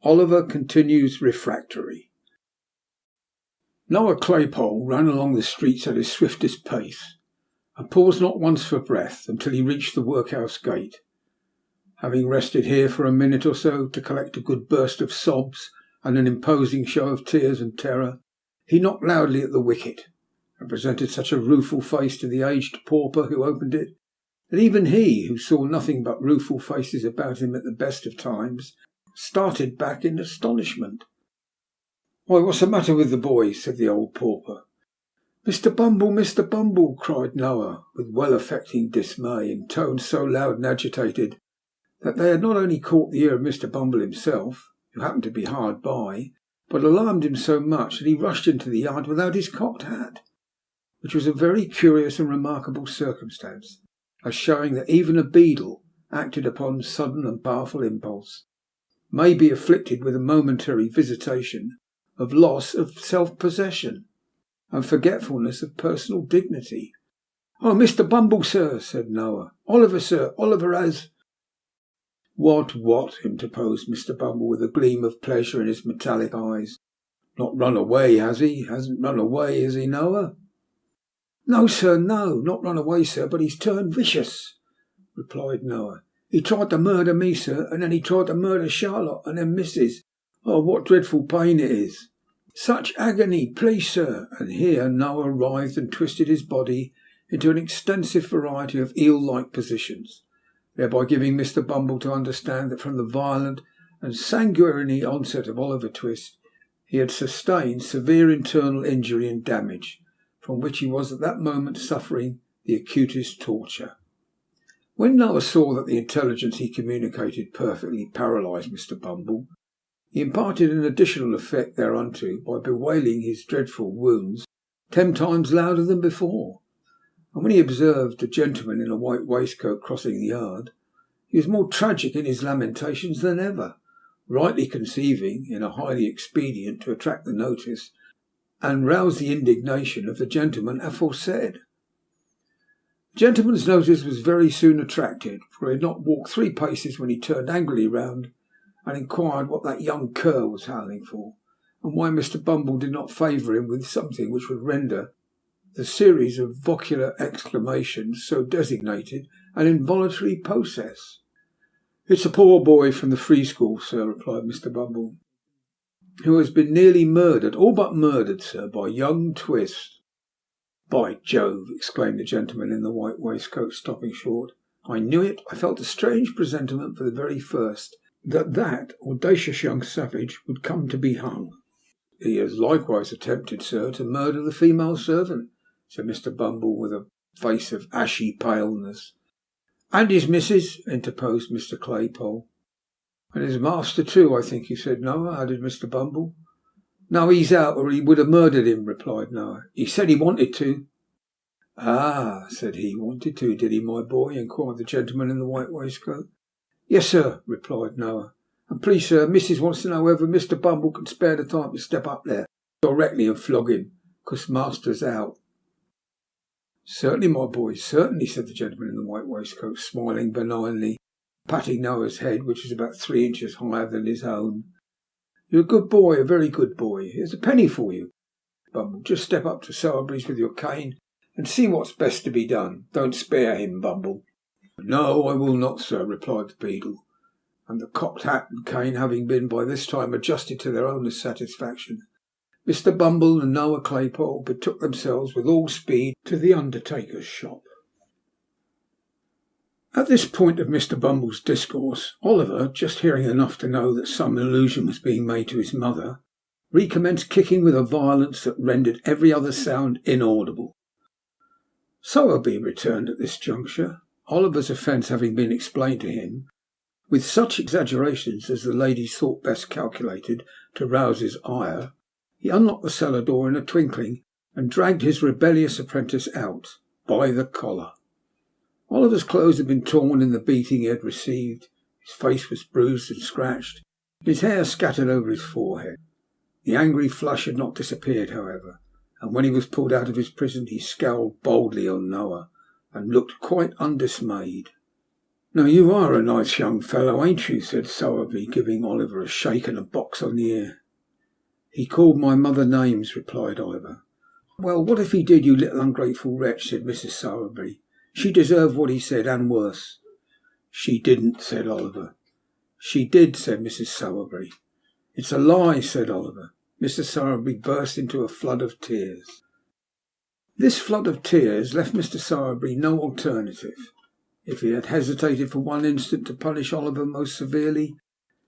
Oliver continues refractory. Noah Claypole ran along the streets at his swiftest pace, and paused not once for breath until he reached the workhouse gate. Having rested here for a minute or so to collect a good burst of sobs and an imposing show of tears and terror, he knocked loudly at the wicket, and presented such a rueful face to the aged pauper who opened it, that even he, who saw nothing but rueful faces about him at the best of times, started back in astonishment. "Why, what's the matter with the boy?" said the old pauper. "Mr. Bumble, Mr. Bumble!" cried Noah, with well-affecting dismay, in tones so loud and agitated that they had not only caught the ear of Mr. Bumble himself, who happened to be hard by, but alarmed him so much that he rushed into the yard without his cocked hat, which was a very curious and remarkable circumstance, as showing that even a beadle, acted upon sudden and powerful impulse, may be afflicted with a momentary visitation of loss of self-possession and forgetfulness of personal dignity. "Oh, Mr. Bumble, sir," said Noah. "Oliver, sir. Oliver has—" What? interposed Mr. Bumble, with a gleam of pleasure in his metallic eyes. "Not run away, has he? Hasn't run away, has he, Noah?" "No, sir, no. Not run away, sir, but he's turned vicious," replied Noah. "He tried to murder me, sir, and then he tried to murder Charlotte and then Mrs. Oh, what dreadful pain it is! Such agony, please, sir." And here Noah writhed and twisted his body into an extensive variety of eel-like positions, thereby giving Mr. Bumble to understand that from the violent and sanguinary onset of Oliver Twist he had sustained severe internal injury and damage, from which he was at that moment suffering the acutest torture. When Noah saw that the intelligence he communicated perfectly paralysed Mr. Bumble, he imparted an additional effect thereunto by bewailing his dreadful wounds 10 times louder than before. And when he observed a gentleman in a white waistcoat crossing the yard, he was more tragic in his lamentations than ever, rightly conceiving in a highly expedient to attract the notice and rouse the indignation of the gentleman aforesaid. The gentleman's notice was very soon attracted, for he had not walked 3 paces when he turned angrily round and inquired what that young cur was howling for, and why Mr. Bumble did not favour him with something which would render the series of vocular exclamations so designated an involuntary process. "It's a poor boy from the free school, sir," replied Mr. Bumble, "who has been nearly murdered, all but murdered, sir, by young Twist." "By Jove!" exclaimed the gentleman in the white waistcoat, stopping short. "I knew it. I felt a strange presentiment for the very first that audacious young savage would come to be hung." "He has likewise attempted, sir, to murder the female servant," said Mr. Bumble, with a face of ashy paleness. "And his missus," interposed Mr. Claypole. "And his master too, I think you said, Noah," added Mr. Bumble. "No, he's out, or he would have murdered him," replied Noah. "He said he wanted to." "Ah," said he, "wanted to, did he, my boy?" inquired the gentleman in the white waistcoat. "Yes, sir," replied Noah. "And please, sir, missus wants to know whether Mr. Bumble can spare the time to step up there directly and flog him, because master's out." "Certainly, my boy, certainly," said the gentleman in the white waistcoat, smiling benignly, patting Noah's head, which was about 3 inches higher than his own. "You're a good boy, a very good boy. Here's a penny for you, Bumble. Just step up to Sowerberry's with your cane and see what's best to be done. Don't spare him, Bumble." "No, I will not, sir," replied the beadle, and the cocked hat and cane having been by this time adjusted to their owner's satisfaction, Mr. Bumble and Noah Claypole betook themselves with all speed to the undertaker's shop. At this point of Mr. Bumble's discourse, Oliver, just hearing enough to know that some allusion was being made to his mother, recommenced kicking with a violence that rendered every other sound inaudible. Sowerberry returned at this juncture, Oliver's offence having been explained to him, with such exaggerations as the ladies thought best calculated to rouse his ire. He unlocked the cellar door in a twinkling and dragged his rebellious apprentice out by the collar. Oliver's clothes had been torn in the beating he had received, his face was bruised and scratched, his hair scattered over his forehead. The angry flush had not disappeared, however, and when he was pulled out of his prison he scowled boldly on Noah and looked quite undismayed. "Now you are a nice young fellow, ain't you?" said Sowerberry, giving Oliver a shake and a box on the ear. "He called my mother names," replied Oliver. "Well, what if he did, you little ungrateful wretch?" said Mrs. Sowerberry. "She deserved what he said, and worse." "She didn't," said Oliver. "She did," said Mrs. Sowerberry. "It's a lie," said Oliver. Mr. Sowerberry burst into a flood of tears. This flood of tears left Mr. Sowerberry no alternative. If he had hesitated for one instant to punish Oliver most severely,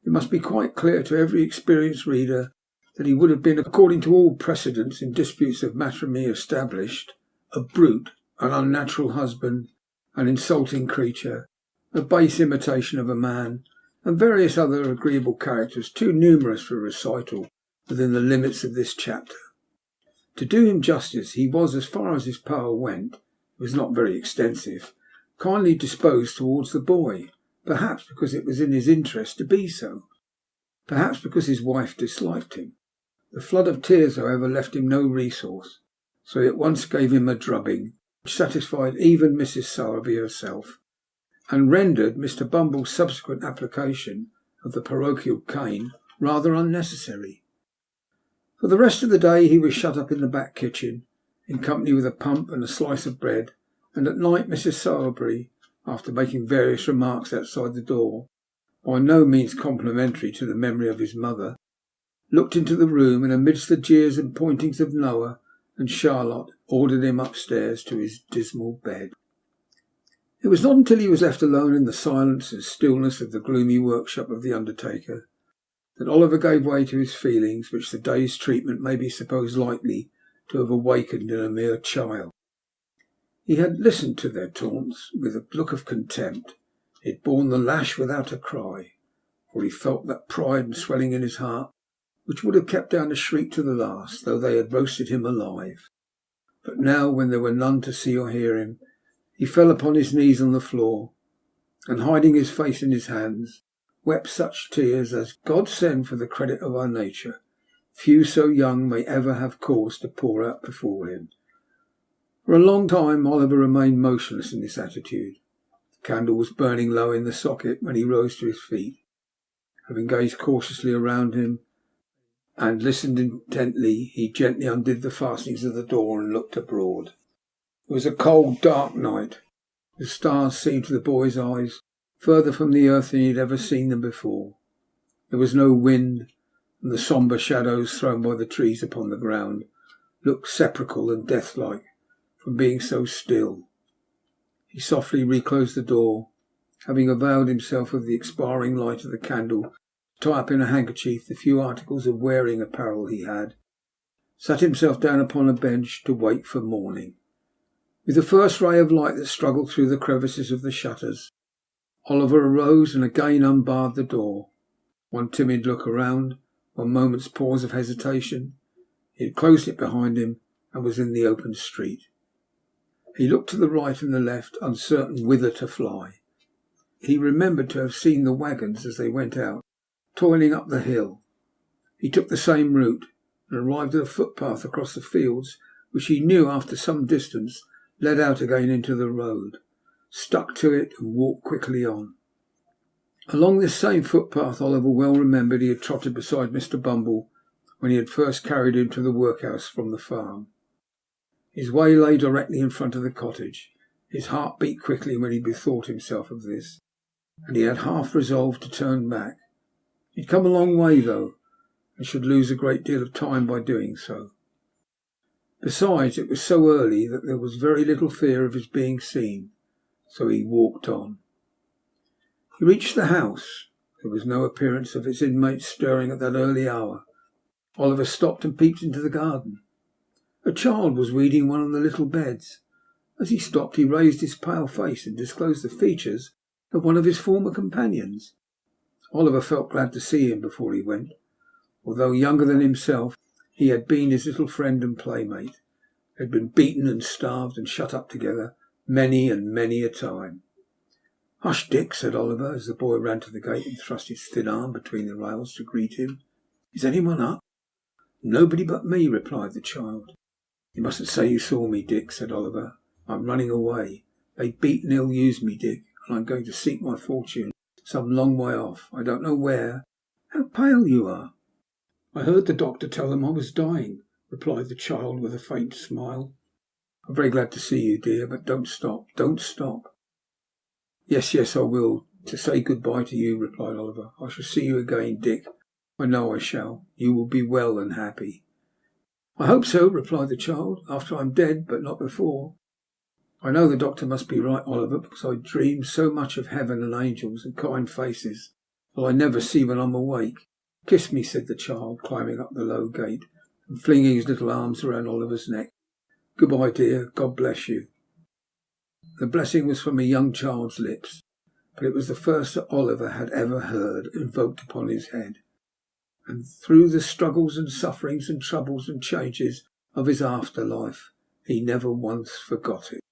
it must be quite clear to every experienced reader that he would have been, according to all precedents in disputes of matrimony established, a brute, an unnatural husband, an insulting creature, a base imitation of a man, and various other agreeable characters too numerous for recital within the limits of this chapter. To do him justice, he was, as far as his power went, it was not very extensive, kindly disposed towards the boy, perhaps because it was in his interest to be so, perhaps because his wife disliked him. The flood of tears, however, left him no resource, so he at once gave him a drubbing, which satisfied even Mrs. Sowerby herself, and rendered Mr. Bumble's subsequent application of the parochial cane rather unnecessary. For the rest of the day he was shut up in the back kitchen, in company with a pump and a slice of bread, and at night Mrs. Sowerberry, after making various remarks outside the door, by no means complimentary to the memory of his mother, looked into the room, and amidst the jeers and pointings of Noah and Charlotte, ordered him upstairs to his dismal bed. It was not until he was left alone in the silence and stillness of the gloomy workshop of the undertaker that Oliver gave way to his feelings, which the day's treatment may be supposed likely to have awakened in a mere child. He had listened to their taunts with a look of contempt. He had borne the lash without a cry, for he felt that pride and swelling in his heart which would have kept down a shriek to the last, though they had roasted him alive. But now, when there were none to see or hear him, he fell upon his knees on the floor, and hiding his face in his hands, wept such tears as God send for the credit of our nature. Few so young may ever have cause to pour out before him. For a long time Oliver remained motionless in this attitude. The candle was burning low in the socket when he rose to his feet. Having gazed cautiously around him and listened intently, he gently undid the fastenings of the door and looked abroad. It was a cold, dark night. The stars seemed to the boy's eyes further from the earth than he had ever seen them before. There was no wind, and the sombre shadows thrown by the trees upon the ground looked sepulchral and deathlike from being so still. He softly reclosed the door, having availed himself of the expiring light of the candle to tie up in a handkerchief the few articles of wearing apparel he had, sat himself down upon a bench to wait for morning. With the first ray of light that struggled through the crevices of the shutters, Oliver arose and again unbarred the door. One timid look around, one moment's pause of hesitation. He had closed it behind him and was in the open street. He looked to the right and the left, uncertain whither to fly. He remembered to have seen the wagons as they went out, toiling up the hill. He took the same route and arrived at a footpath across the fields, which he knew after some distance led out again into the road, stuck to it and walked quickly on. Along this same footpath Oliver well remembered he had trotted beside Mr. Bumble when he had first carried him to the workhouse from the farm. His way lay directly in front of the cottage. His heart beat quickly when he bethought himself of this, and he had half resolved to turn back. He had come a long way, though, and should lose a great deal of time by doing so. Besides, it was so early that there was very little fear of his being seen, so he walked on. He reached the house. There was no appearance of its inmates stirring at that early hour. Oliver stopped and peeped into the garden. A child was weeding one of the little beds. As he stopped, he raised his pale face and disclosed the features of one of his former companions. Oliver felt glad to see him before he went. Although younger than himself, he had been his little friend and playmate. They had been beaten and starved and shut up together many and many a time. "Hush, Dick," said Oliver, as the boy ran to the gate and thrust his thin arm between the rails to greet him. "Is anyone up?" "Nobody but me," replied the child. "You mustn't say you saw me, Dick," said Oliver. "I'm running away. They beat and ill-use me, Dick. and I'm going to seek my fortune some long way off. I don't know where. How pale you are." "I heard the doctor tell them I was dying," replied the child with a faint smile. "I'm very glad to see you, dear, but don't stop. Don't stop." "Yes, yes, I will. To say good bye to you," replied Oliver. "I shall see you again, Dick. I know I shall. You will be well and happy." "I hope so," replied the child, "after I'm dead, but not before." "I know the doctor must be right, Oliver, because I dream so much of heaven and angels and kind faces that I never see when I'm awake." "Kiss me," said the child, climbing up the low gate and flinging his little arms around Oliver's neck. "Good bye, dear. God bless you." The blessing was from a young child's lips, but it was the first that Oliver had ever heard invoked upon his head, and through the struggles and sufferings and troubles and changes of his after life he never once forgot it.